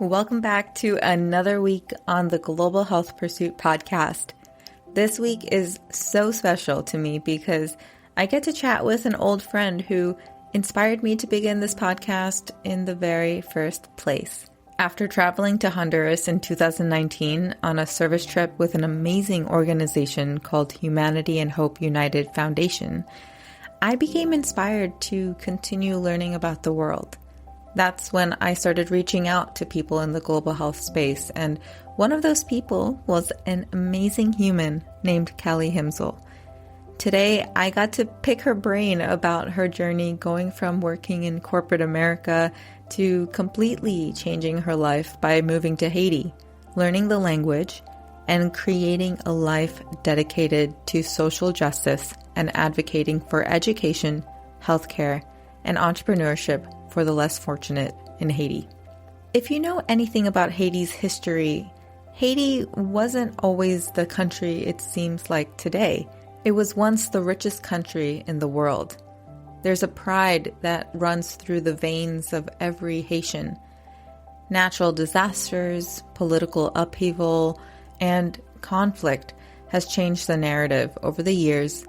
Welcome back to another week on the Global Health Pursuit podcast. This week is so special to me because I get to chat with an old friend who inspired me to begin this podcast in the very first place. After traveling to Honduras in 2019 on a service trip with an amazing organization called Humanity and Hope United Foundation, I became inspired to continue learning about the world. That's when I started reaching out to people in the global health space, and one of those people was an amazing human named Callie Himsl. Today, I got to pick her brain about her journey going from working in corporate America to completely changing her life by moving to Haiti, learning the language, and creating a life dedicated to social justice and advocating for education, healthcare, and entrepreneurship for the less fortunate in Haiti. If you know anything about Haiti's history, Haiti wasn't always the country it seems like today. It was once the richest country in the world. There's a pride that runs through the veins of every Haitian. Natural disasters, political upheaval, and conflict has changed the narrative over the years,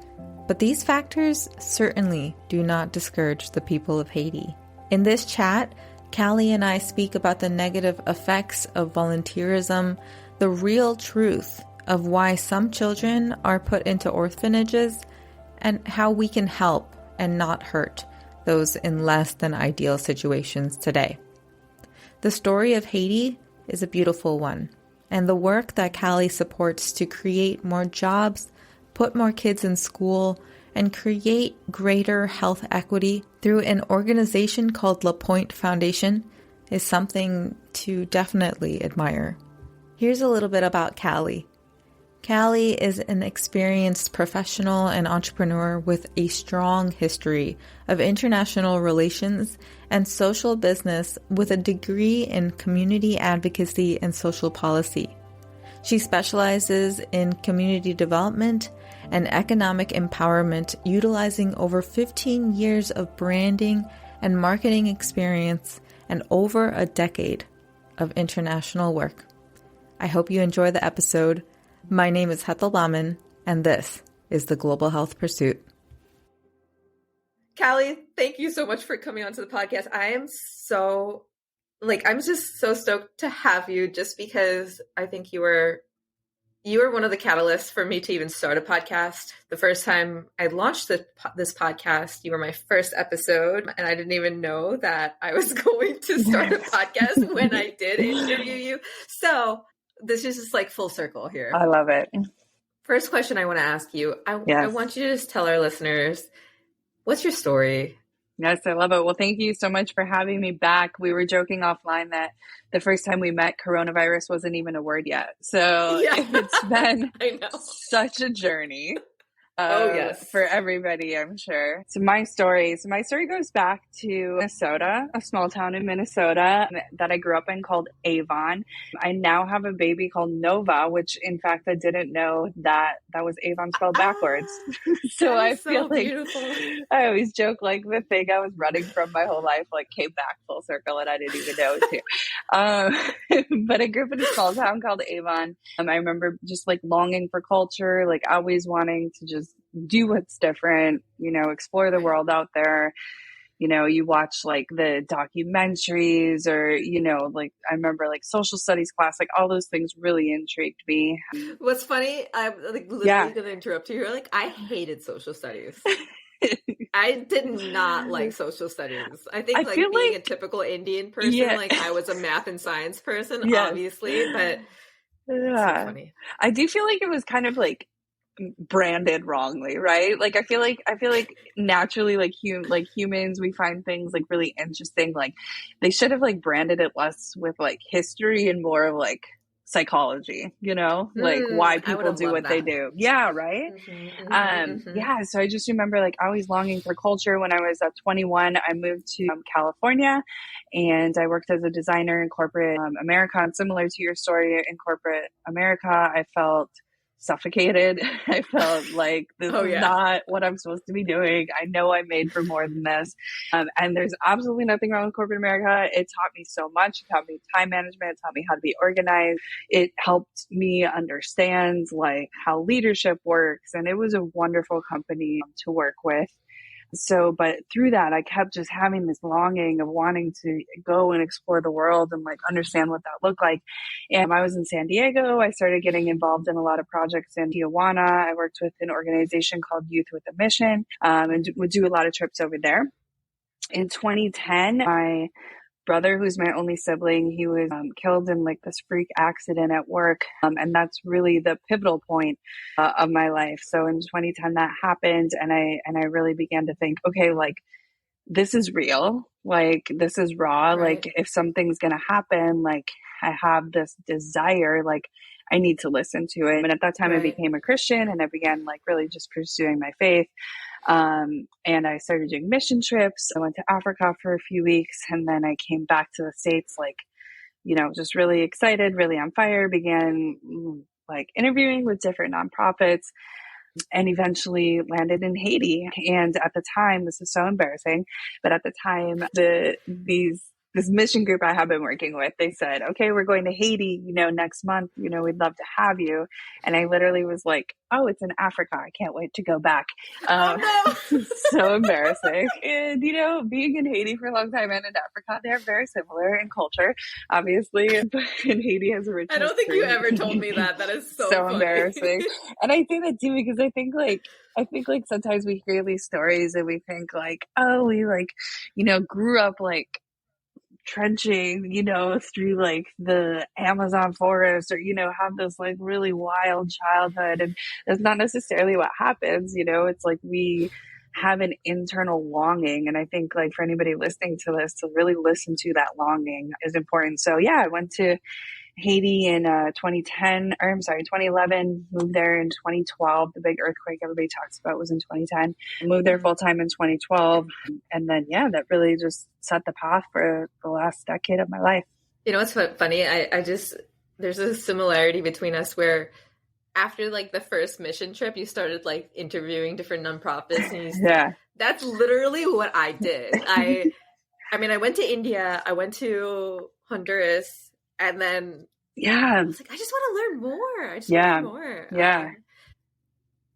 but these factors certainly do not discourage the people of Haiti. In this chat, Callie and I speak about the negative effects of volunteerism, the real truth of why some children are put into orphanages, and how we can help and not hurt those in less than ideal situations today. The story of Haiti is a beautiful one, and the work that Callie supports to create more jobs, put more kids in school, and create greater health equity through an organization called Pointe Foundation is something to definitely admire. Here's a little bit about Callie. Callie is an experienced professional and entrepreneur with a strong history of international relations and social business with a degree in community advocacy and social policy. She specializes in community development and economic empowerment, utilizing over 15 years of branding and marketing experience and over a decade of international work. I hope you enjoy the episode. My name is Hetal Baman, and this is the Global Health Pursuit. Callie, thank you so much for coming onto the podcast. I'm just so stoked to have you, just because I think you were one of the catalysts for me to even start a podcast. The first time I launched this podcast, you were my first episode, and I didn't even know that I was going to start a podcast when I did interview you. So this is just like full circle here. I love it. First question I want to ask you. I want you to just tell our listeners, what's your story? Yes, I love it. Well, thank you so much for having me back. We were joking offline that the first time we met, coronavirus wasn't even a word yet. So It's been such a journey. Yes. For everybody, I'm sure. So my story goes back to Minnesota, a small town in Minnesota that I grew up in called Avon. I now have a baby called Nova, which in fact, I didn't know that was Avon spelled backwards. So I feel like beautiful. I always joke like the thing I was running from my whole life, like came back full circle and I didn't even know it too. But I grew up in a small town called Avon. I remember just like longing for culture, like always wanting to just do what's different, explore the world out there. You watch like the documentaries or, like I remember like social studies class, like all those things really intrigued me. What's funny, I'm like literally going to interrupt you. You're like, I hated social studies. I did not like social studies. I think being a typical Indian person, like I was a math and science person, obviously, but it's so funny. I do feel like it was kind of like branded wrongly, right? Like I feel like naturally like humans, we find things like really interesting. Like they should have like branded it less with like history and more of like psychology, like why people do what they do. Yeah, right. Yeah. So I just remember like always longing for culture. When I was 21, I moved to California, and I worked as a designer in corporate America. And similar to your story, in corporate America, I felt suffocated. I felt like this Oh, is yeah. not what I'm supposed to be doing. I know I'm made for more than this. And there's absolutely nothing wrong with corporate America. It taught me so much. It taught me time management. It taught me how to be organized. It helped me understand like how leadership works. And it was a wonderful company to work with. So, but through that, I kept just having this longing of wanting to go and explore the world and like understand what that looked like. And I was in San Diego. I started getting involved in a lot of projects in Tijuana. I worked with an organization called Youth with a Mission, and would do a lot of trips over there. In 2010, my brother, who's my only sibling, he was killed in like this freak accident at work. And that's really the pivotal point of my life. So in 2010 that happened, and I really began to think, okay, like this is real, like this is raw. Right. Like if something's going to happen, like I have this desire, like I need to listen to it. And at that time I became a Christian and I began like really just pursuing my faith. And I started doing mission trips. I went to Africa for a few weeks and then I came back to the States, like, you know, just really excited, really on fire, began like interviewing with different nonprofits and eventually landed in Haiti. And at the time, this is so embarrassing, but at the time, this mission group I have been working with, they said, okay, we're going to Haiti, you know, next month, you know, we'd love to have you. And I literally was like, oh, it's in Africa. I can't wait to go back. Oh, no. So embarrassing. And, you know, being in Haiti for a long time and in Africa, they're very similar in culture, obviously. But Haiti has a rich I don't think history. you ever told me that. That is so funny. Embarrassing. And I say that too, because I think like sometimes we hear these stories and we think like, oh, we like, you know, grew up like trenching, you know, through like the Amazon forest or, you know, have this like really wild childhood. And that's not necessarily what happens, you know, it's like we have an internal longing. And I think like for anybody listening to this, to really listen to that longing is important. So yeah, I went to Haiti in 2011, moved there in 2012. The big earthquake everybody talks about was in 2010. Moved there full time in 2012. And then, yeah, that really just set the path for the last decade of my life. You know, what's funny? I just, there's a similarity between us where after like the first mission trip, you started like interviewing different nonprofits. And yeah. That's literally what I did. I mean, I went to India, I went to Honduras, and then I was like, I just want to learn more. I just want to learn more. Yeah.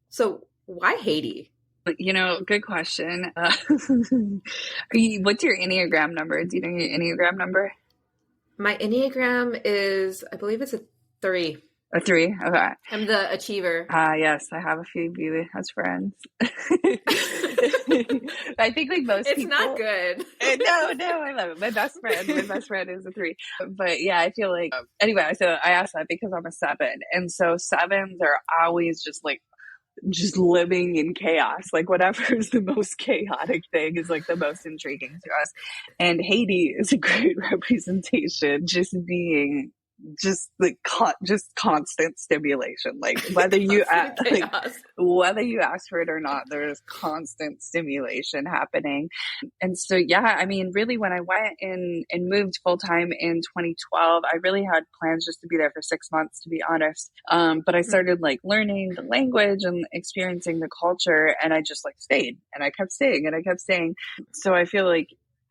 So why Haiti? You know, good question. What's your Enneagram number? Do you know your Enneagram number? My Enneagram is, I believe it's a 3. A 3? Okay. I'm the achiever. Yes, I have a few of you as friends. I think like most people. It's not good. No, I love it. My best friend is a 3. But yeah, I feel like, anyway, so I asked that because I'm a 7. And so 7s are always just like, just living in chaos. Like whatever is the most chaotic thing is like the most intriguing to us. And Haiti is a great representation, just being just like just constant stimulation, like whether you whether you ask for it or not, there's constant stimulation happening. And so yeah, I mean, really when I went in and moved full-time in 2012, I really had plans just to be there for 6 months, to be honest. But I started like learning the language and experiencing the culture, and I just like stayed and I kept staying and I kept staying. So I feel like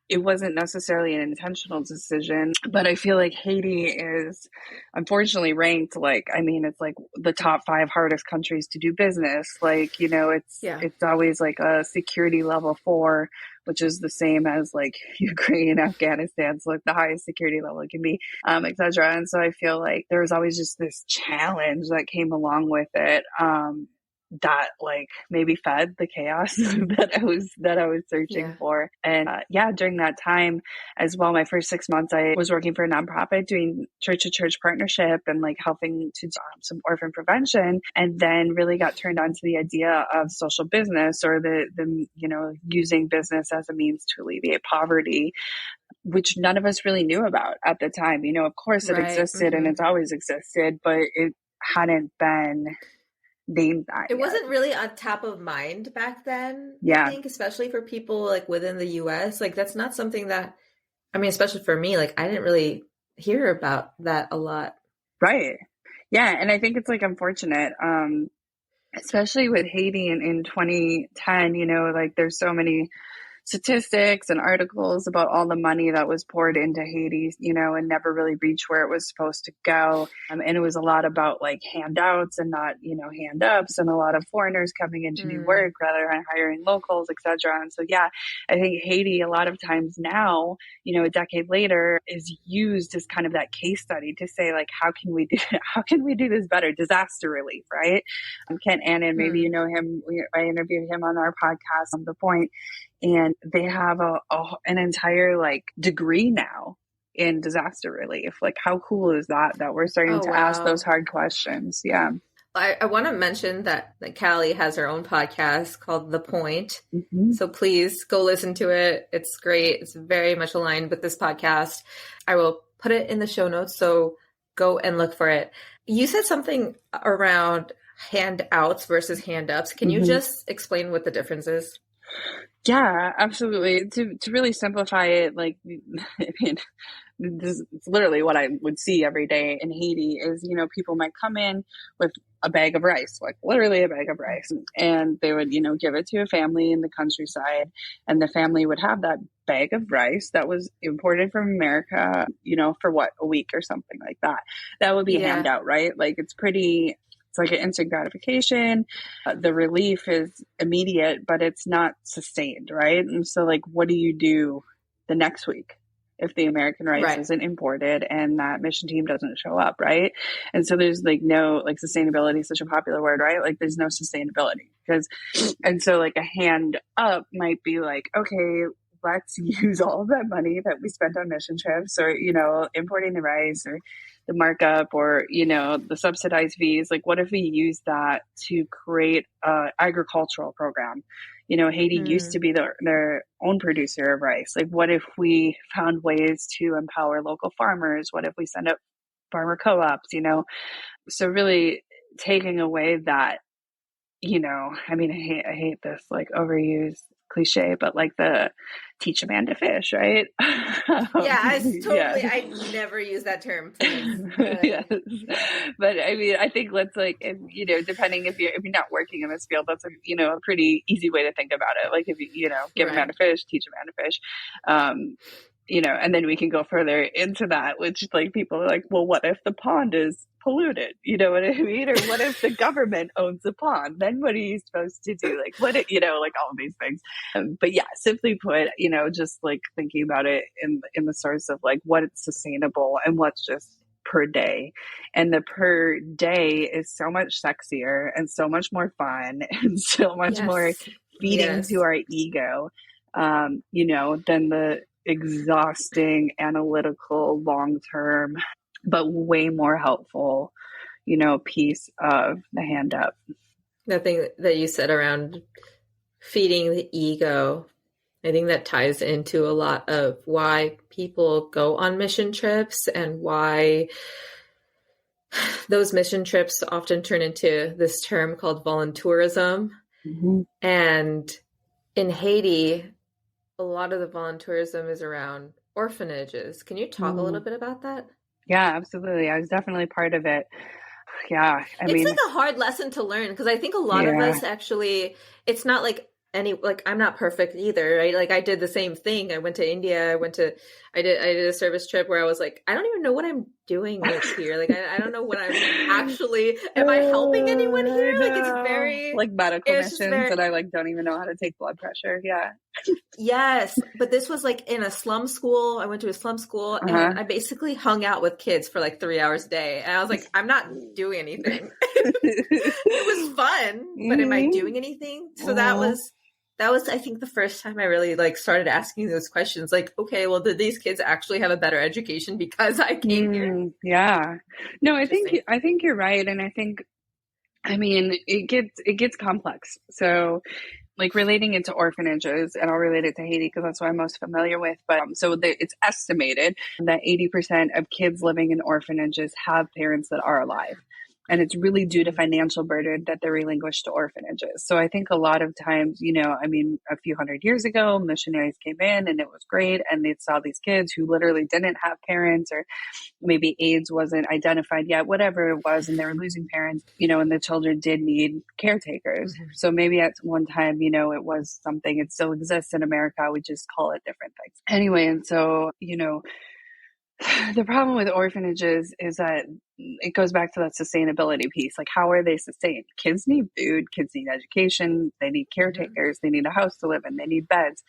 it wasn't necessarily an intentional decision, but I feel like Haiti is unfortunately ranked like, I mean, it's like the top 5 hardest countries to do business. Like, you know, it's always like a security level 4, which is the same as like Ukraine, Afghanistan. So like the highest security level it can be, et cetera. And so I feel like there was always just this challenge that came along with it. That like maybe fed the chaos that I was searching for. And during that time as well, my first 6 months, I was working for a nonprofit doing church to church partnership and like helping to do some orphan prevention, and then really got turned on to the idea of social business, or the you know, using business as a means to alleviate poverty, which none of us really knew about at the time. You know, of course it existed and it's always existed, but it hadn't been named that it yet. Wasn't really on top of mind back then. I think, especially for people like within the US, like that's not something that, I mean, especially for me, like I didn't really hear about that a lot. Right. Yeah, and I think it's like unfortunate, especially with Haiti in 2010, like there's so many statistics and articles about all the money that was poured into Haiti, and never really reached where it was supposed to go. And it was a lot about like handouts and not, hand ups, and a lot of foreigners coming in to do work rather than hiring locals, etc. And so, yeah, I think Haiti a lot of times now, a decade later, is used as kind of that case study to say like, how can we do this better? Disaster relief, right? Kent Annan, maybe you know him. I interviewed him on our podcast on The Point. And they have an entire like degree now in disaster relief. Like, how cool is that we're starting to ask those hard questions? Yeah. I want to mention that Callie has her own podcast called The Point. Mm-hmm. So please go listen to it. It's great. It's very much aligned with this podcast. I will put it in the show notes. So go and look for it. You said something around handouts versus hand-ups. Can you just explain what the difference is? Yeah, absolutely. To really simplify it, like, I mean, this is literally what I would see every day in Haiti is, people might come in with a bag of rice, like literally a bag of rice, and they would, give it to a family in the countryside, and the family would have that bag of rice that was imported from America, for what, a week or something like that. That would be a handout, right? Like it's like an instant gratification. The relief is immediate, but it's not sustained, right? And so like, what do you do the next week if the American rice isn't imported and that mission team doesn't show up, right? And so there's like no, like sustainability is such a popular word, right? Like there's no sustainability and so like a hand up might be like, okay, let's use all of that money that we spent on mission trips or, importing the rice or the markup or, the subsidized fees. Like, what if we use that to create an agricultural program? Haiti used to be their own producer of rice. Like, what if we found ways to empower local farmers? What if we send up farmer co-ops, So really taking away that, I mean, I hate this like overused cliche, but like the teach a man to fish, right? I never use that term, please. Yes. But I mean, I think let's like, depending if you're not working in this field, that's a pretty easy way to think about it. Like if you, give a man a fish, teach a man to fish. And then we can go further into that, which like people are like, well, what if the pond is polluted? You know what I mean? Or what if the government owns the pond? Then what are you supposed to do? Like what, like all of these things. But yeah, simply put, just like thinking about it in the source of like what it's sustainable and what's just per day. And the per day is so much sexier and so much more fun and so much more feeding to our ego, than the exhausting, analytical, long-term, but way more helpful, piece of the hand up. The thing that you said around feeding the ego, I think that ties into a lot of why people go on mission trips and why those mission trips often turn into this term called volunteerism. And in Haiti, a lot of the volunteerism is around orphanages. Can you talk a little bit about that? Yeah, absolutely. I was definitely part of it. Yeah. It's like a hard lesson to learn because I think a lot of us actually, it's not like I'm not perfect either, right? Like I did the same thing. I went to India. I did a service trip where I was like, I don't even know what I'm doing here. Like, I don't know what I'm actually, am I helping anyone here? Like it's very like medical missions and I like don't even know how to take blood pressure. Yeah. Yes. But this was like in a slum school. I went to a slum school and I basically hung out with kids for like 3 hours a day. And I was like, I'm not doing anything. It was fun, but am I doing anything? So that was, I think, the first time I really like started asking those questions. Like, okay, well, did these kids actually have a better education because I came here? Yeah. No, I think you're right. And I think, it gets complex. So like relating it to orphanages, and I'll relate it to Haiti because that's what I'm most familiar with. But it's estimated that 80% of kids living in orphanages have parents that are alive. And it's really due to financial burden that they're relinquished to orphanages. So I think a lot of times, a few hundred years ago, missionaries came in and it was great. And they saw these kids who literally didn't have parents, or maybe AIDS wasn't identified yet, whatever it was. And they were losing parents, and the children did need caretakers. Mm-hmm. So maybe at one time, it was something, it still exists in America. We just call it different things. Anyway, and so, the problem with orphanages is that it goes back to that sustainability piece. Like, how are they sustained? Kids need food, kids need education, they need caretakers, they need a house to live in, they need beds.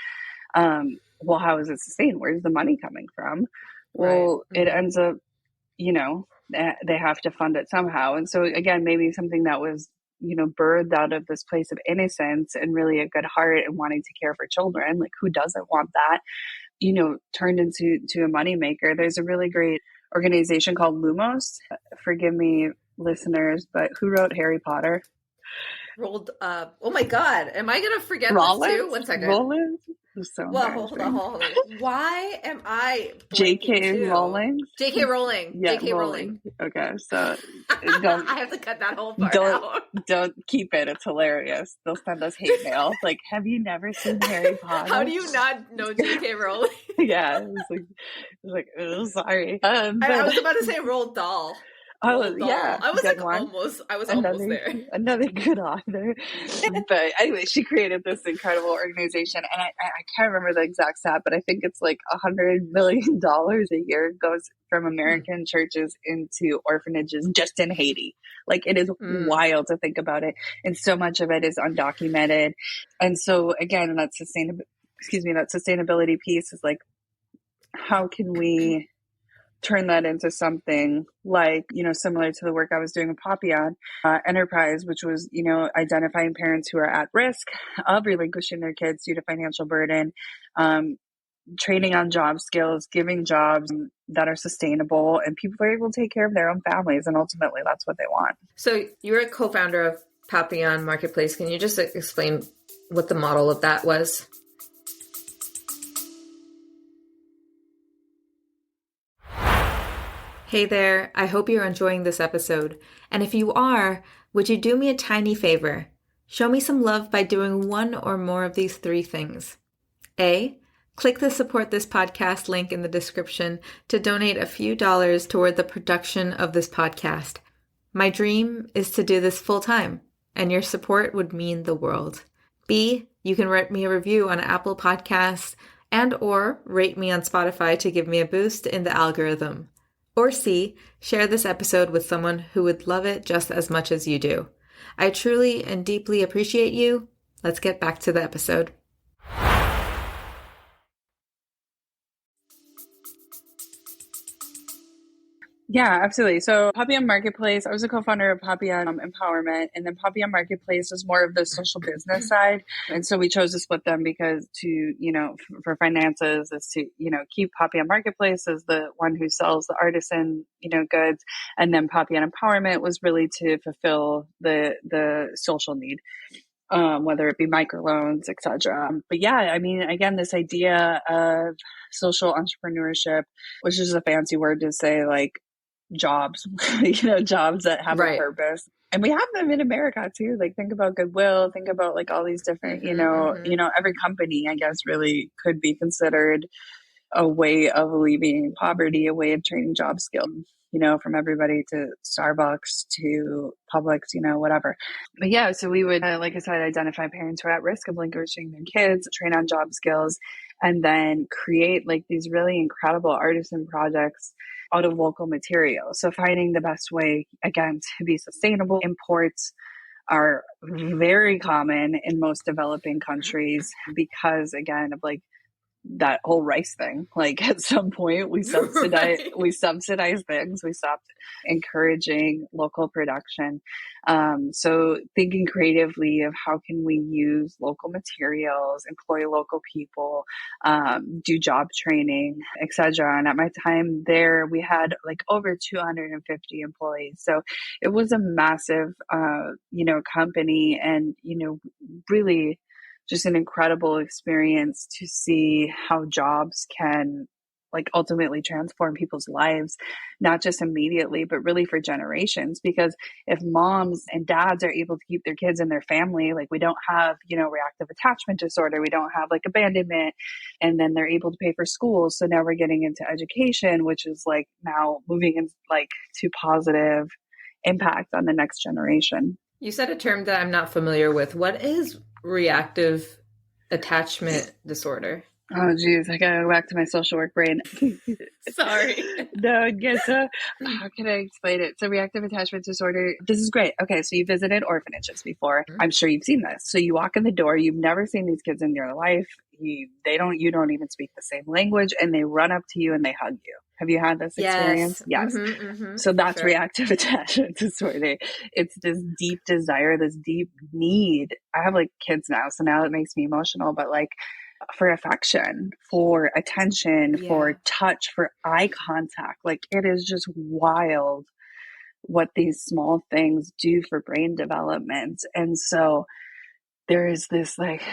Well, how is it sustained? Where's the money coming from? Well, right. It ends up, they have to fund it somehow. And so again, maybe something that was, birthed out of this place of innocence and really a good heart and wanting to care for children. Like, who doesn't want that? Turned into a moneymaker. There's a really great organization called Lumos. Forgive me, listeners, but who wrote Harry Potter? Oh my God. Am I going to forget Rowling? This too? 1 second. Rowling? So well, hold on. Why am I JK Rowling? JK Rowling. Yeah, JK Rowling. Okay, so don't I have to cut that whole part out. Don't keep it. It's hilarious. They'll send us hate mail. Like, have you never seen Harry Potter? How do you not know JK Rowling? Yeah, it was like, oh, sorry. I was about to say Roald Dahl. Oh, yeah. I was almost there. Another good author. But anyway, she created this incredible organization. And I can't remember the exact stat, but I think it's like $100 million a year goes from American churches into orphanages just in Haiti. Like, it is wild to think about it. And so much of it is undocumented. And so again, that sustainability piece is like, how can we turn that into something like, similar to the work I was doing with Papillon Enterprise, which was, identifying parents who are at risk of relinquishing their kids due to financial burden, training on job skills, giving jobs that are sustainable, and people are able to take care of their own families. And ultimately, that's what they want. So you're a co-founder of Papillon Marketplace. Can you just explain what the model of that was? Hey there, I hope you're enjoying this episode. And if you are, would you do me a tiny favor? Show me some love by doing one or more of these 3 things. A, click the support this podcast link in the description to donate a few dollars toward the production of this podcast. My dream is to do this full time, and your support would mean the world. B, you can write me a review on Apple Podcasts and or rate me on Spotify to give me a boost in the algorithm. Or C, share this episode with someone who would love it just as much as you do. I truly and deeply appreciate you. Let's get back to the episode. Yeah, absolutely. So Papillon Marketplace, I was a co-founder of Papillon Empowerment, and then Papillon Marketplace was more of the social business side. And so we chose to split them because for finances is to, keep Papillon Marketplace as the one who sells the artisan, goods. And then Papillon Empowerment was really to fulfill the social need. Whether it be microloans, etc. But yeah, I mean, again, this idea of social entrepreneurship, which is a fancy word to say like jobs, jobs that have a purpose. And we have them in America too. Like, think about Goodwill, think about like all these different, every company, I guess, really could be considered a way of alleviating poverty, a way of training job skills, from everybody to Starbucks to Publix, whatever. But yeah, so we would, like I said, identify parents who are at risk of relinquishing their kids, train on job skills, and then create like these really incredible artisan projects out of local material. So finding the best way, again, to be sustainable. Imports are very common in most developing countries because, again, of like that whole rice thing. Like, at some point we subsidize things. We stopped encouraging local production. So thinking creatively of how can we use local materials, employ local people, do job training, etc. And at my time there, we had like over 250 employees. So it was a massive, company, and, really just an incredible experience to see how jobs can like ultimately transform people's lives, not just immediately, but really for generations. Because if moms and dads are able to keep their kids in their family, like we don't have, reactive attachment disorder, we don't have like abandonment, and then they're able to pay for schools. So now we're getting into education, which is like now moving in like to positive impact on the next generation. You said a term that I'm not familiar with. What is reactive attachment disorder? Oh, geez, I gotta go back to my social work brain. Sorry. No, yes. How can I explain it? So, reactive attachment disorder. This is great. Okay, so you visited orphanages before. I'm sure you've seen this. So you walk in the door. You've never seen these kids in your life. You don't even speak the same language, and they run up to you and they hug you. Have you had this experience? Yes. So that's reactive attachment disorder. It's this deep desire, this deep need. I have like kids now, so now it makes me emotional, but like for affection, for attention, for touch, for eye contact. Like it is just wild what these small things do for brain development. And so there is this like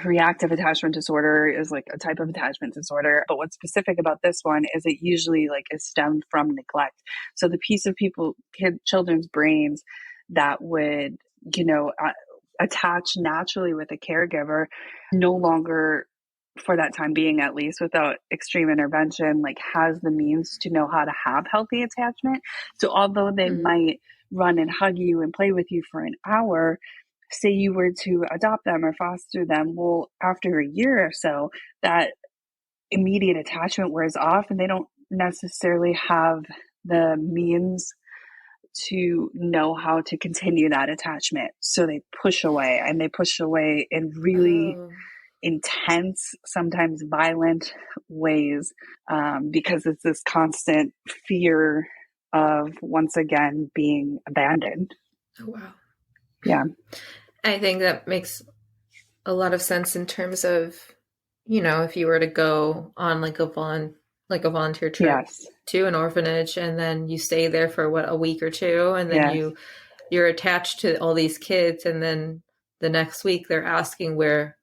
reactive attachment disorder is like a type of attachment disorder. But what's specific about this one is it usually like is stemmed from neglect. So the piece of children's brains that would, attach naturally with a caregiver no longer, for that time being at least, without extreme intervention, like has the means to know how to have healthy attachment. So although they might run and hug you and play with you for an hour, say you were to adopt them or foster them, well, after a year or so, that immediate attachment wears off and they don't necessarily have the means to know how to continue that attachment. So they push away, and they push away in really intense, sometimes violent ways, because it's this constant fear of once again being abandoned. Oh, wow. Yeah. I think that makes a lot of sense in terms of, if you were to go on like a volunteer trip to an orphanage, and then you stay there for a week or two, and then you're attached to all these kids, and then the next week they're asking where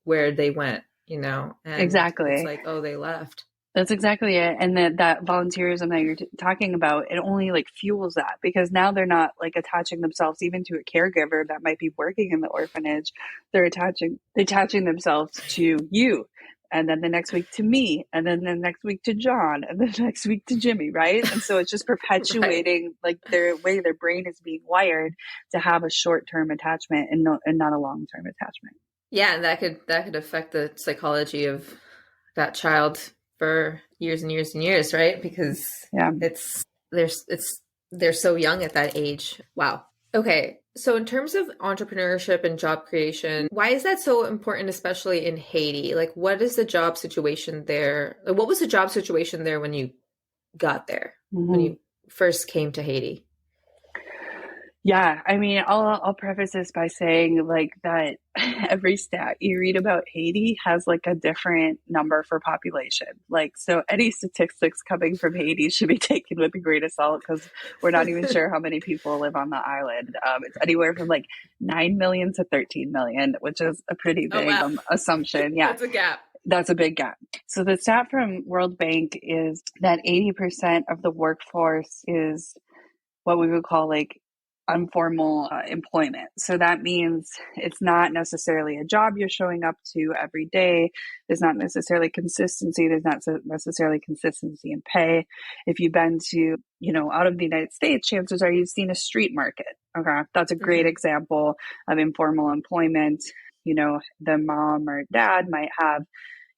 they went, and exactly. It's like, oh, they left. That's exactly it. And that volunteerism that you're talking about, it only like fuels that, because now they're not like attaching themselves even to a caregiver that might be working in the orphanage. They're attaching themselves to you. And then the next week to me, and then the next week to John, and then the next week to Jimmy, right? And so it's just perpetuating like their brain is being wired to have a short-term attachment and not a long-term attachment. Yeah, and that could affect the psychology of that child for years and years and years, right? Because they're so young at that age. Wow. Okay. So in terms of entrepreneurship and job creation, why is that so important, especially in Haiti? Like, what is the job situation there? Like, what was the job situation there when you got there, when you first came to Haiti? Yeah, I mean, I'll preface this by saying like that every stat you read about Haiti has like a different number for population. Like, so any statistics coming from Haiti should be taken with a grain of salt, because we're not even sure how many people live on the island. It's anywhere from like 9 million to 13 million, which is a pretty big assumption. Yeah. That's a gap. That's a big gap. So the stat from World Bank is that 80% of the workforce is what we would call like informal employment. So that means it's not necessarily a job you're showing up to every day. There's not necessarily consistency. There's not necessarily consistency in pay. If you've been to, out of the United States, chances are you've seen a street market. Okay. That's a great example of informal employment. The mom or dad might have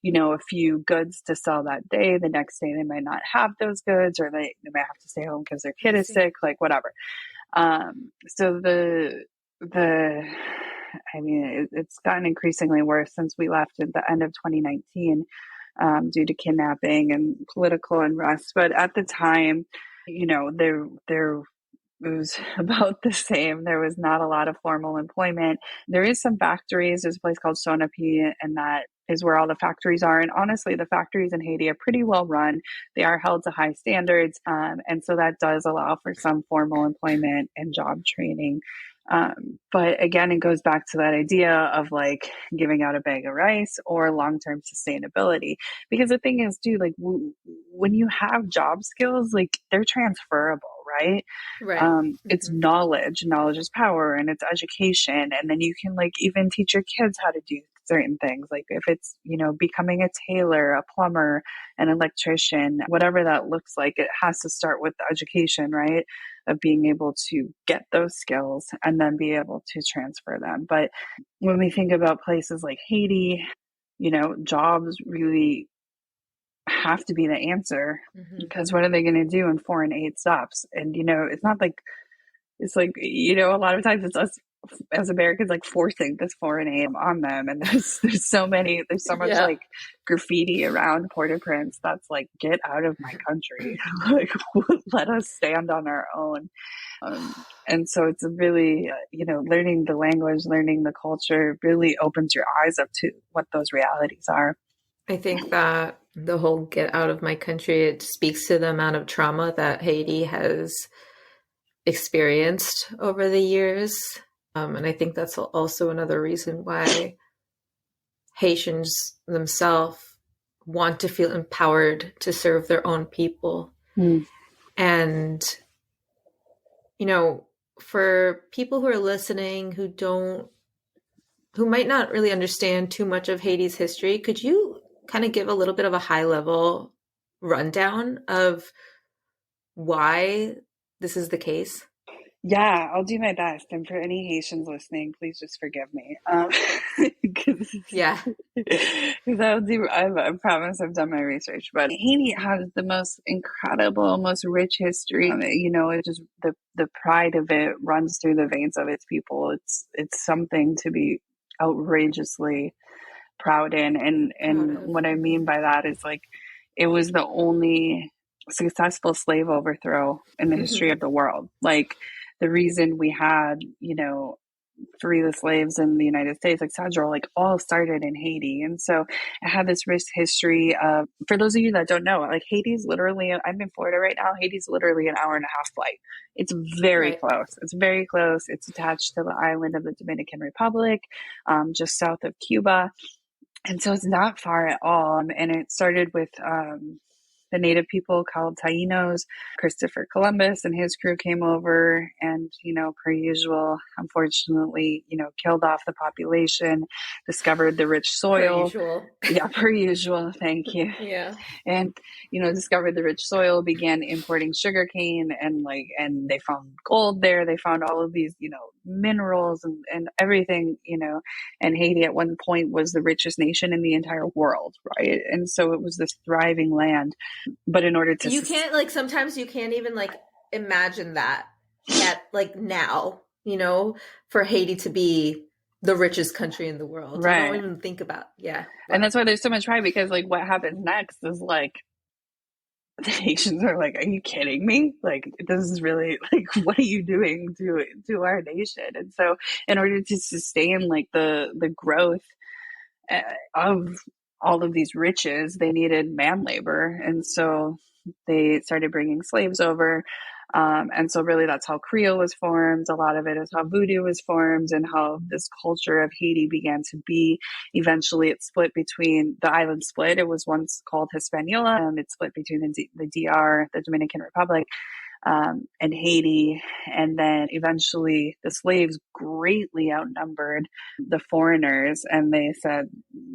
a few goods to sell that day. The next day they might not have those goods, or they might have to stay home because their kid is sick, like whatever. So it's gotten increasingly worse since we left at the end of 2019, due to kidnapping and political unrest. But at the time, there it was about the same. There was not a lot of formal employment. There is some factories. There's a place called Sonapi, and that is where all the factories are. And honestly, the factories in Haiti are pretty well run. They are held to high standards. And so that does allow for some formal employment and job training. But again, it goes back to that idea of like giving out a bag of rice or long-term sustainability. Because the thing is, dude, like when you have job skills, like they're transferable, right? Right. It's knowledge. Knowledge is power, and it's education. And then you can like even teach your kids how to do certain things. Like if it's, becoming a tailor, a plumber, an electrician, whatever that looks like, it has to start with the education, right? Of being able to get those skills and then be able to transfer them. But when we think about places like Haiti, jobs really have to be the answer, because what are they going to do when foreign aid stops? And, it's not like, it's like, a lot of times it's us as Americans like forcing this foreign aid on them. And there's so much like graffiti around Port-au-Prince that's like, get out of my country. Like, let us stand on our own. And so it's really, learning the language, learning the culture really opens your eyes up to what those realities are. I think that the whole get out of my country, it speaks to the amount of trauma that Haiti has experienced over the years. And I think that's also another reason why Haitians themselves want to feel empowered to serve their own people. And, for people who are listening who might not really understand too much of Haiti's history, could you kind of give a little bit of a high level rundown of why this is the case? Yeah, I'll do my best. And for any Haitians listening, please just forgive me. Yeah. Because I promise I've done my research. But Haiti has the most incredible, most rich history. It just, the pride of it runs through the veins of its people. It's something to be outrageously proud in. And what I mean by that is like, it was the only successful slave overthrow in the history of the world. Like, the reason we had, free the slaves in the United States, etc., like all started in Haiti. And so it had this rich history of, for those of you that don't know, like Haiti's literally, I'm in Florida right now, Haiti's literally an hour and a half flight. It's very close. It's very close. It's attached to the island of the Dominican Republic, just south of Cuba. And so it's not far at all. And it started with the native people called Tainos. Christopher Columbus and his crew came over and, per usual, unfortunately, killed off the population, discovered the rich soil. Per usual. Yeah, per usual. Thank you. Yeah. And, discovered the rich soil, began importing sugarcane, and they found gold there. They found all of these, minerals and everything, and Haiti at one point was the richest nation in the entire world, right? And so it was this thriving land. But in order to... You can't, like, sometimes you can't even, like, imagine that at, like, now, for Haiti to be the richest country in the world. Right. You don't even think about, And that's why there's so much pride, because, like, what happens next is, like, the Haitians are like, are you kidding me? Like, this is really, like, what are you doing to our nation? And so in order to sustain, like, the growth of all of these riches, they needed man labor. And so they started bringing slaves over. And so really that's how Creole was formed. A lot of it is how voodoo was formed, and how this culture of Haiti began to be. Eventually it split between, the island split. It was once called Hispaniola, and it split between the DR, the Dominican Republic, and Haiti. And then eventually the slaves greatly outnumbered the foreigners, and they said,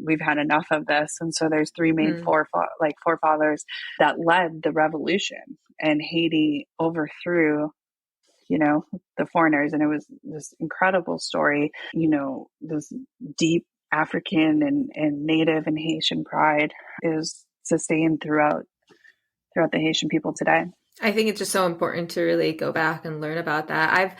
we've had enough of this. And so there's three main forefathers that led the revolution, and Haiti overthrew the foreigners. And it was this incredible story, this deep African and Native and Haitian pride is sustained throughout the Haitian people today. I think it's just so important to really go back and learn about that.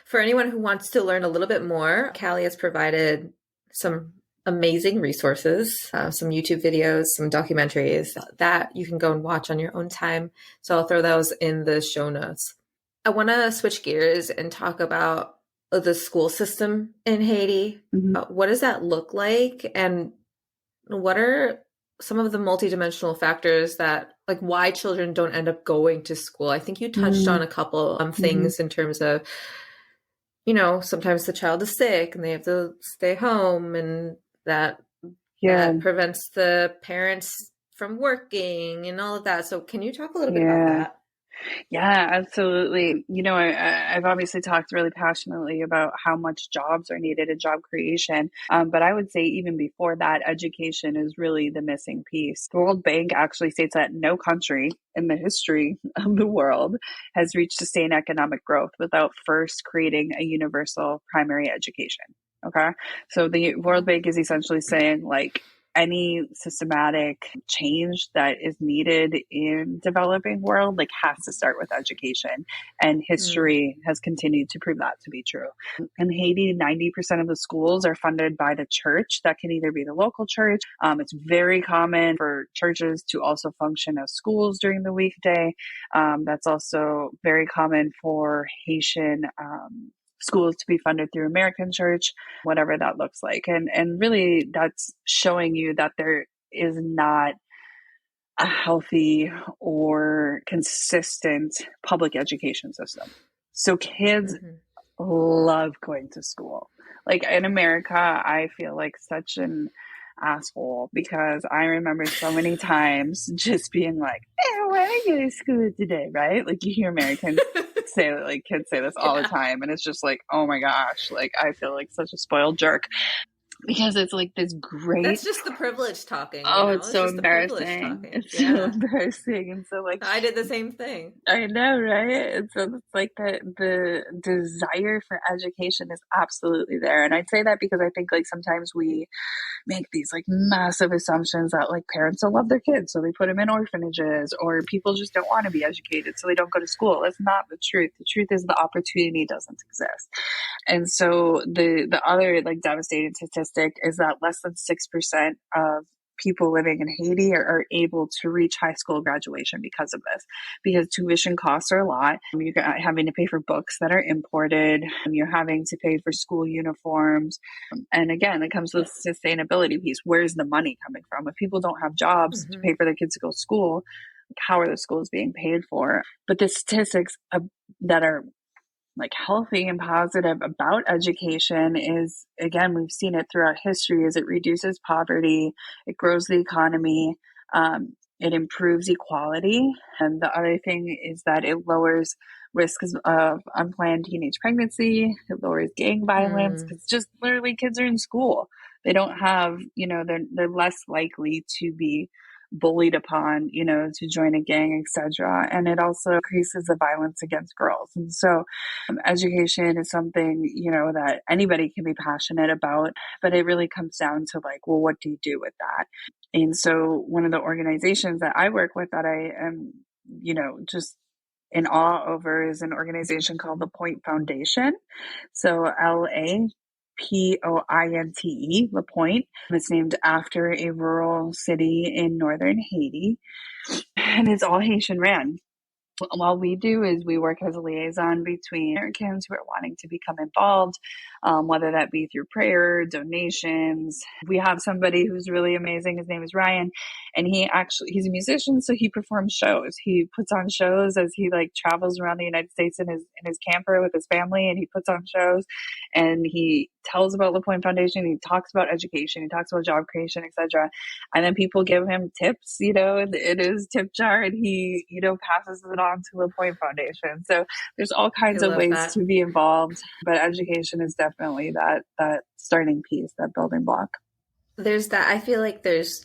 For anyone who wants to learn a little bit more, Callie has provided some amazing resources, some YouTube videos, some documentaries that you can go and watch on your own time. So I'll throw those in the show notes. I want to switch gears and talk about the school system in Haiti. What does that look like? And what are some of the multidimensional factors that, like, why children don't end up going to school? I think you touched on a couple things in terms of sometimes the child is sick and they have to stay home, and that Yeah. prevents the parents from working and all of that. So can you talk a little bit about Yeah. that? Yeah, absolutely. I've obviously talked really passionately about how much jobs are needed in job creation. But I would say even before that, education is really the missing piece. The World Bank actually states that no country in the history of the world has reached sustained economic growth without first creating a universal primary education. Okay. So the World Bank is essentially saying, like, any systematic change that is needed in developing world, like, has to start with education, and Mm. history has continued to prove that to be true. In Haiti, 90% of the schools are funded by the church. That can either be the local church. It's very common for churches to also function as schools during the weekday. That's also very common for Haitian schools to be funded through American church, whatever that looks like. And really that's showing you that there is not a healthy or consistent public education system. So kids Hmm. love going to school. Like in America, I feel like such an asshole because I remember so many times just being like, why did I go to school today? Right? Like you hear Americans say that, like kids say this all the Yeah. time. And it's just like, oh my gosh, like I feel like such a spoiled jerk because it's like this great. That's just the privilege talking, Oh, it's It's so just the privilege embarrassing. talking. It's so Yeah. embarrassing. And so like I did the same thing. I know, right? And so it's like the desire for education is absolutely there. And I'd say that because I think like sometimes we make these like massive assumptions that like parents don't love their kids, so they put them in orphanages, or people just don't want to be educated, so they don't go to school. That's not the truth. The truth is the opportunity doesn't exist. And so the other like devastating statistic is that less than 6% of people living in Haiti are able to reach high school graduation because of this, because tuition costs are a lot. You're having to pay for books that are imported. You're having to pay for school uniforms. And again, it comes to the sustainability piece. Where's the money coming from? If people don't have jobs to Hmm. pay for their kids to go to school, how are the schools being paid for? But the statistics that are like healthy and positive about education is, again, we've seen it throughout history, is it reduces poverty, it grows the economy, it improves equality. And the other thing is that it lowers risks of unplanned teenage pregnancy, it lowers gang violence, Mm. because just literally kids are in school. They don't have, they're less likely to be bullied upon, to join a gang, etc. And it also increases the violence against girls. And so education is something, that anybody can be passionate about, but it really comes down to like, well, what do you do with that? And so one of the organizations that I work with that I am, just in awe over is an organization called the Pointe Foundation. So LAPOINTE, La Pointe. It's named after a rural city in northern Haiti, and it's all Haitian ran. What we do is we work as a liaison between Americans who are wanting to become involved, whether that be through prayer, donations. We have somebody who's really amazing. His name is Ryan, and he's a musician, so he performs shows. He puts on shows as he like travels around the United States in his camper with his family, and he puts on shows, and he tells about the Pointe Foundation. He talks about education. He talks about job creation, etc. And then people give him tips, in his tip jar, and he, passes it on to the Pointe Foundation. So there's all I kinds of love ways that. to be involved, but education is definitely that starting piece, that building block. There's that. I feel like there's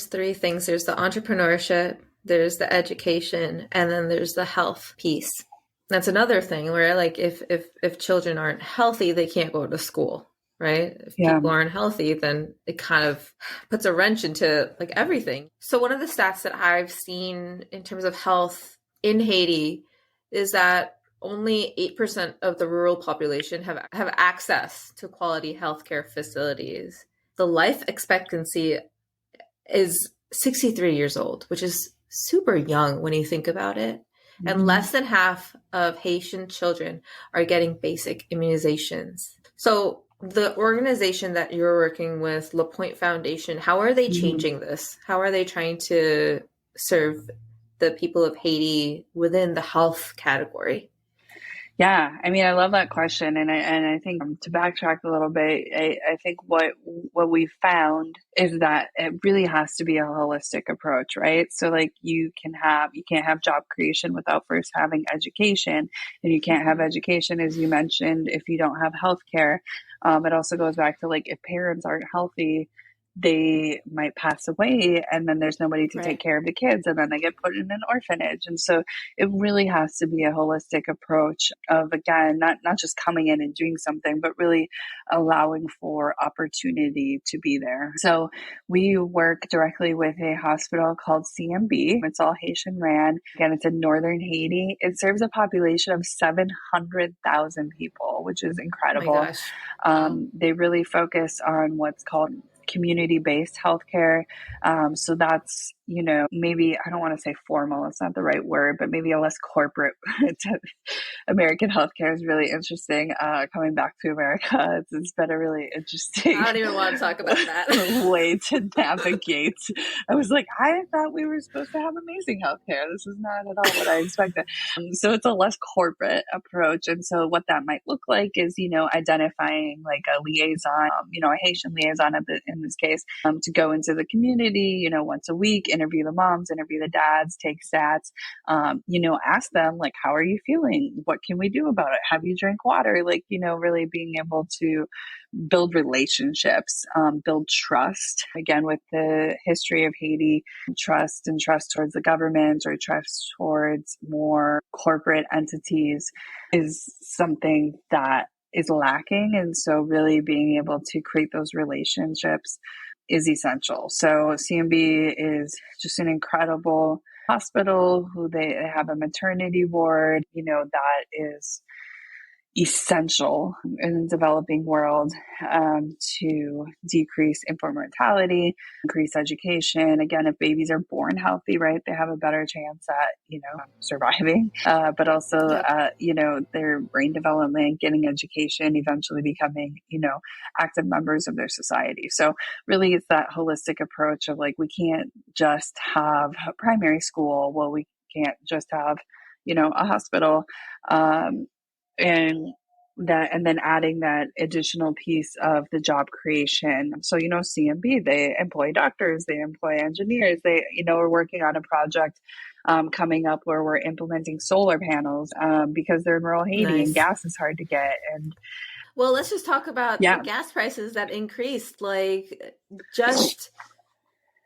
three things. There's the entrepreneurship, there's the education, and then there's the health piece. That's another thing where like if children aren't healthy, they can't go to school, right? If Yeah. people aren't healthy, then it kind of puts a wrench into like everything. So one of the stats that I've seen in terms of health in Haiti is that only 8% of the rural population have access to quality healthcare facilities. The life expectancy is 63 years old, which is super young when you think about it. And Mm-hmm. less than half of Haitian children are getting basic immunizations. So the organization that you're working with, La Pointe Foundation, how are they Mm-hmm. changing this? How are they trying to serve the people of Haiti within the health category? Yeah, I mean, I love that question, and I think to backtrack a little bit, I think what we found is that it really has to be a holistic approach, right? So like you can't have job creation without first having education, and you can't have Mhm. education, as you mentioned, if you don't have healthcare. It also goes back to like if parents aren't healthy, they might pass away, and then there's nobody to take Right. care of the kids, and then they get put in an orphanage, and so it really has to be a holistic approach of, again, not just coming in and doing something, but really allowing for opportunity to be there. So we work directly with a hospital called CMB. It's all Haitian ran. Again, it's in northern Haiti. It serves a population of 700,000 people, which is Oh my incredible. gosh. Wow. They really focus on what's called community-based healthcare. So that's, maybe I don't want to say formal, it's not the right word, but maybe a less corporate. American healthcare is really interesting. Coming back to America, it's been a really I interesting don't even want to talk about that. way to navigate. I was like, I thought we were supposed to have amazing healthcare. This is not at all what I expected. So it's a less corporate approach. And so what that might look like is, identifying like a liaison, a Haitian liaison in this case, to go into the community, once a week, interview the moms, interview the dads, take stats, ask them like, how are you feeling? What can we do about it? Have you drank water? Like, really being able to build relationships, build trust. Again, with the history of Haiti, trust towards the government or trust towards more corporate entities is something that is lacking. And so really being able to create those relationships is essential. So CMB is just an incredible hospital who they have a maternity ward, that is essential in the developing world, to decrease infant mortality, increase education. Again, if babies are born healthy, right, they have a better chance at, surviving, but also, Yep. their brain development, getting education, eventually becoming, active members of their society. So really it's that holistic approach of like, we can't just have a primary school. Well, we can't just have, a hospital. Um, and and then adding that additional piece of the job creation. So, CMB, they employ doctors, they employ engineers, they, are working on a project coming up where we're implementing solar panels because they're in rural Haiti and Nice. gas is hard to get. And Well, let's just talk about the yeah, gas prices that increased like just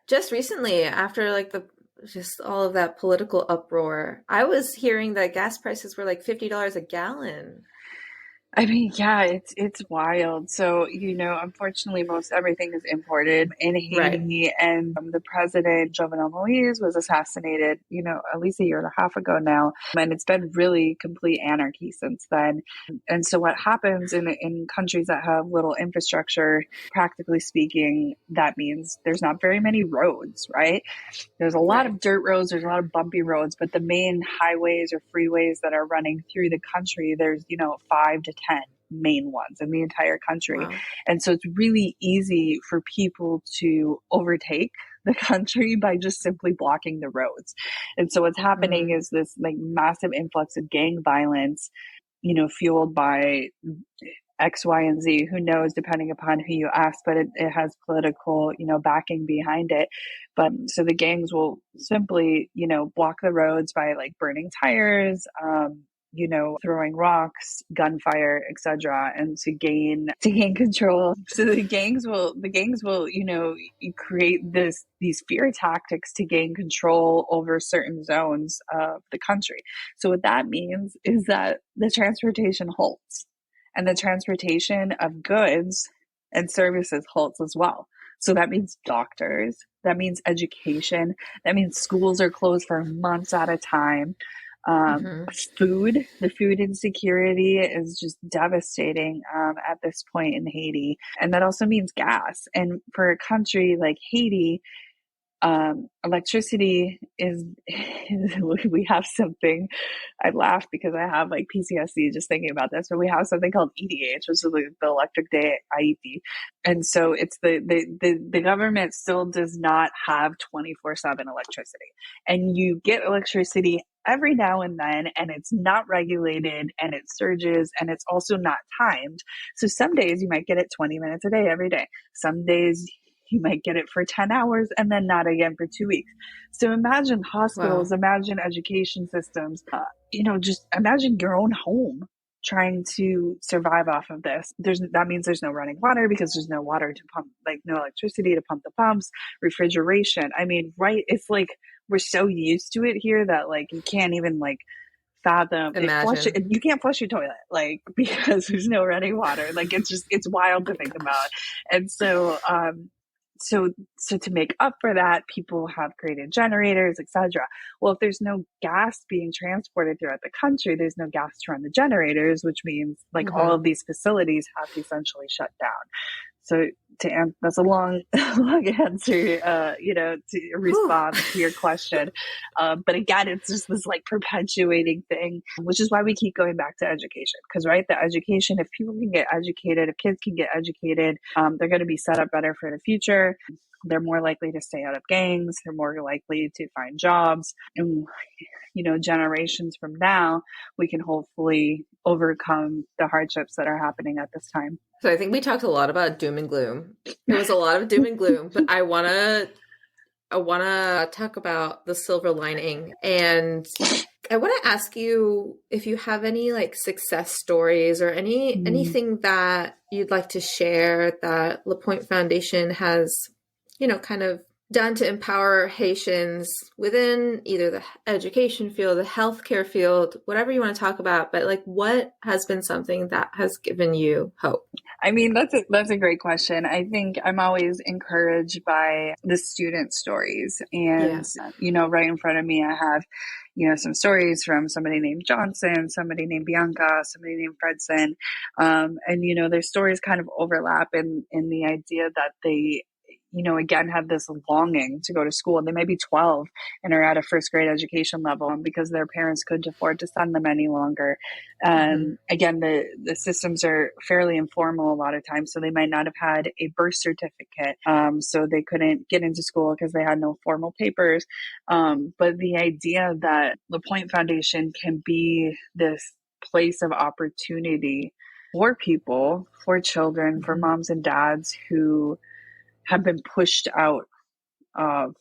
just recently after like the just all of that political uproar. I was hearing that gas prices were like $50 a gallon. I mean, yeah, it's wild. So, unfortunately, most everything is imported in Right. Haiti, and the president, Jovenel Moise, was assassinated, at least a year and a half ago now, and it's been really complete anarchy since then. And so, what happens in countries that have little infrastructure, practically speaking, that means there's not very many roads, right? There's a lot Right. of dirt roads, there's a lot of bumpy roads, but the main highways or freeways that are running through the country, there's, 5 to 10 main ones in the entire country. Wow. And so it's really easy for people to overtake the country by just simply blocking the roads. And so what's happening Mm. is this like massive influx of gang violence, fueled by X, Y, and Z. Who knows, depending upon who you ask, but it has political, backing behind it. But so the gangs will simply, block the roads by like burning tires, throwing rocks, gunfire, etc., and to gain control. So the gangs will, create these fear tactics to gain control over certain zones of the country. So what that means is that the transportation halts and the transportation of goods and services halts as well. So that means doctors, that means education, that means schools are closed for months at a time. Hmm. The food insecurity is just devastating at this point in Haiti. And that also means gas. And for a country like Haiti, electricity is we have something. I laugh because I have like PTSD just thinking about this, but we have something called EDH, which is the electric day Haiti. And so it's the government still does not have 24/7 electricity, and you get electricity every now and then, and it's not regulated, and it surges, and it's also not timed. So some days you might get it 20 minutes a day every day. Some days you might get it for 10 hours and then not again for 2 weeks. So imagine hospitals, imagine education systems, just imagine your own home trying to survive off of this. That means there's no running water because there's no water to pump, like no electricity to pump the pumps, refrigeration. I mean, right. It's like, we're so used to it here that like, you can't even like fathom you can't flush your toilet, like, because there's no running water. Like, it's wild to think about. And so, so to make up for that, people have created generators, etc. Well, if there's no gas being transported throughout the country, there's no gas to run the generators, which means like all of these facilities have to essentially shut down. So that's a long answer, to respond to your question. But again, it's just this like perpetuating thing, which is why we keep going back to education. Because, right, the education, if people can get educated, if kids can get educated, they're going to be set up better for the future. They're more likely to stay out of gangs. They're more likely to find jobs. And, generations from now, we can hopefully overcome the hardships that are happening at this time. So I think we talked a lot about doom and gloom. There was a lot of doom and gloom, but I want to talk about the silver lining. And I want to ask you if you have any like success stories or anything that you'd like to share that La Pointe Foundation has, kind of done to empower Haitians within either the education field, the healthcare field, whatever you want to talk about. But like, what has been something that has given you hope? I mean, that's a great question. I think I'm always encouraged by the student stories, and right in front of me, I have, some stories from somebody named Johnson, somebody named Bianca, somebody named Fredson, and their stories kind of overlap in the idea that they, again, have this longing to go to school. They may be 12 and are at a first grade education level, and because their parents couldn't afford to send them any longer. Again, the systems are fairly informal a lot of times, so they might not have had a birth certificate, so they couldn't get into school because they had no formal papers. But the idea that La Pointe Foundation can be this place of opportunity for people, for children, for moms and dads who have been pushed out of,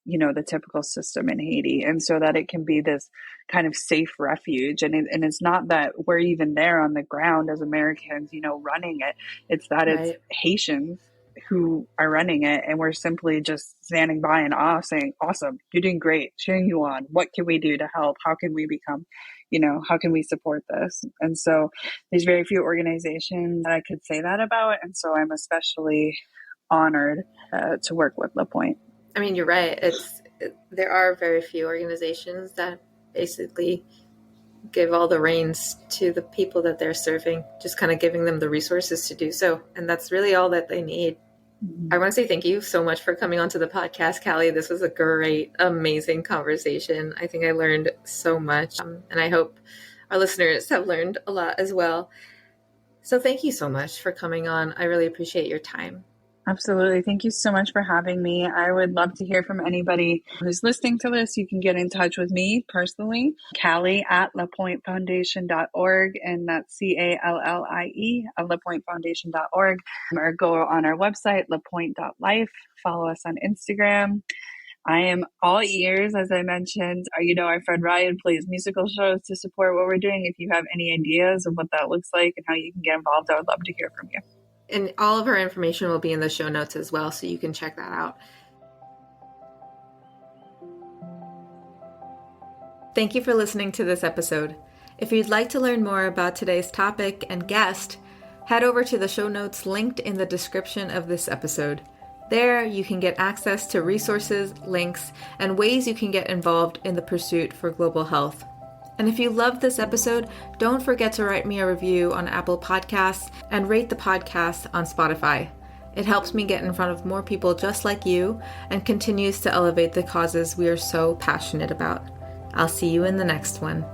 the typical system in Haiti. And so that it can be this kind of safe refuge. And it's not that we're even there on the ground as Americans, running it. It's that It's Haitians who are running it. And we're simply just standing by in awe saying, awesome, you're doing great, cheering you on. What can we do to help? How can we become, how can we support this? And so there's very few organizations that I could say that about. And so I'm especially honored to work with La Pointe. I mean, you're right. There are very few organizations that basically give all the reins to the people that they're serving, just kind of giving them the resources to do so. And that's really all that they need. I want to say thank you so much for coming onto the podcast, Callie. This was a great, amazing conversation. I think I learned so much, and I hope our listeners have learned a lot as well. So thank you so much for coming on. I really appreciate your time. Absolutely. Thank you so much for having me. I would love to hear from anybody who's listening to this. You can get in touch with me personally, Callie at lapointefoundation.org, and that's CALLIE at lapointefoundation.org, or go on our website, lapointe.life. Follow us on Instagram. I am all ears, as I mentioned. Our friend Ryan plays musical shows to support what we're doing. If you have any ideas of what that looks like and how you can get involved, I would love to hear from you. And all of our information will be in the show notes as well, so you can check that out. Thank you for listening to this episode. If you'd like to learn more about today's topic and guest, head over to the show notes linked in the description of this episode. There, you can get access to resources, links, and ways you can get involved in the pursuit for global health. And if you loved this episode, don't forget to write me a review on Apple Podcasts and rate the podcast on Spotify. It helps me get in front of more people just like you and continues to elevate the causes we are so passionate about. I'll see you in the next one.